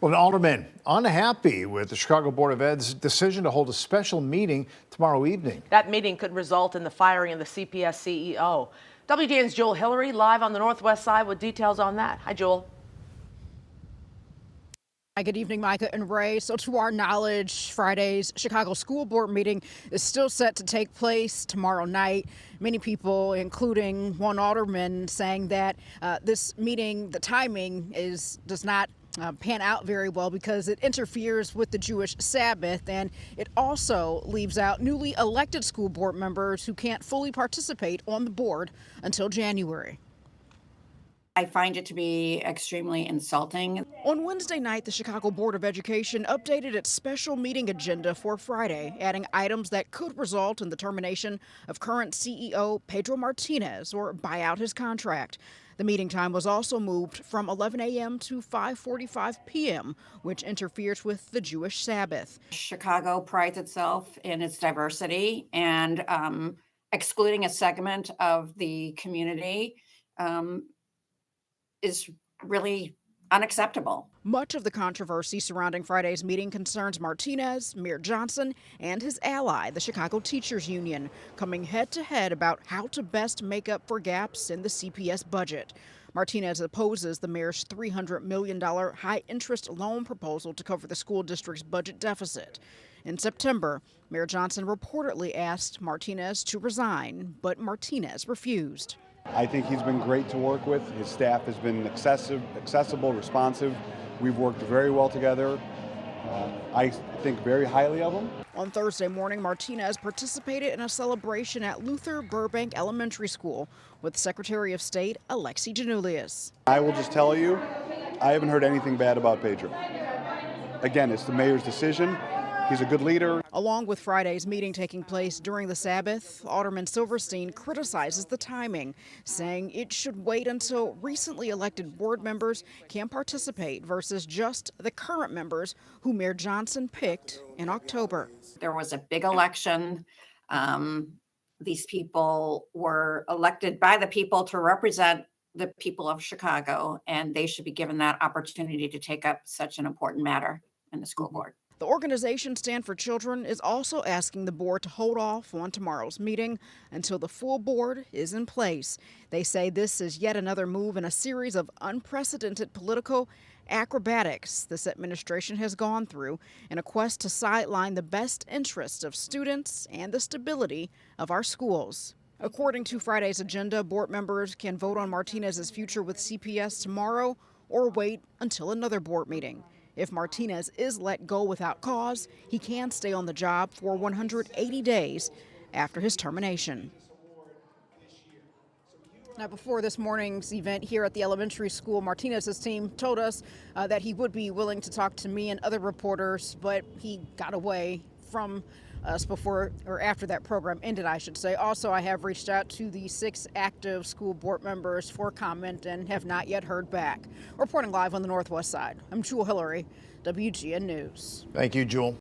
Well, an alderman unhappy with the Chicago Board of Ed's decision to hold a special meeting tomorrow evening. That meeting could result in the firing of the CPS CEO. WGN's Joel Hillary live on the Northwest Side with details on that. Hi, Joel. Hi, good evening, Micah and Ray. So to our knowledge, Friday's Chicago School Board meeting is still set to take place tomorrow night. Many people, including one alderman, saying that this meeting, the timing does not pan out very well because it interferes with the Jewish Sabbath, and it also leaves out newly elected school board members who can't fully participate on the board until January. I find it to be extremely insulting. On Wednesday night, the Chicago Board of Education updated its special meeting agenda for Friday, adding items that could result in the termination of current CEO Pedro Martinez or buy out his contract. The meeting time was also moved from 11 a.m. to 5:45 p.m., which interferes with the Jewish Sabbath. Chicago prides itself in its diversity, and excluding a segment of the community is really unacceptable. Much of the controversy surrounding Friday's meeting concerns Martinez, Mayor Johnson, and his ally, the Chicago Teachers Union, coming head-to-head about how to best make up for gaps in the CPS budget. Martinez opposes the mayor's $300 million high-interest loan proposal to cover the school district's budget deficit. In September, Mayor Johnson reportedly asked Martinez to resign, but Martinez refused. I think he's been great to work with. His staff has been accessible, responsive. We've worked very well together. I think very highly of him. On Thursday morning, Martinez participated in a celebration at Luther Burbank Elementary School with Secretary of State Alexi Giannoulias. I will just tell you, I haven't heard anything bad about Pedro. Again, it's the mayor's decision. He's a good leader. Along with Friday's meeting taking place during the Sabbath, Alderman Silverstein criticizes the timing, saying it should wait until recently elected board members can participate versus just the current members who Mayor Johnson picked in October. There was a big election. These people were elected by the people to represent the people of Chicago, and they should be given that opportunity to take up such an important matter in the school board. The organization Stand for Children is also asking the board to hold off on tomorrow's meeting until the full board is in place. They say this is yet another move in a series of unprecedented political acrobatics this administration has gone through in a quest to sideline the best interests of students and the stability of our schools. According to Friday's agenda, board members can vote on Martinez's future with CPS tomorrow or wait until another board meeting. If Martinez is let go without cause, he can stay on the job for 180 days after his termination. Now, before this morning's event here at the elementary school, Martinez's team told us that he would be willing to talk to me and other reporters, but he got away from us before or after that program ended, I should say. Also, I have reached out to the 6 active school board members for comment and have not yet heard back. Reporting live on the Northwest Side, I'm Joel Hillary, WGN News. Thank you, Jewel.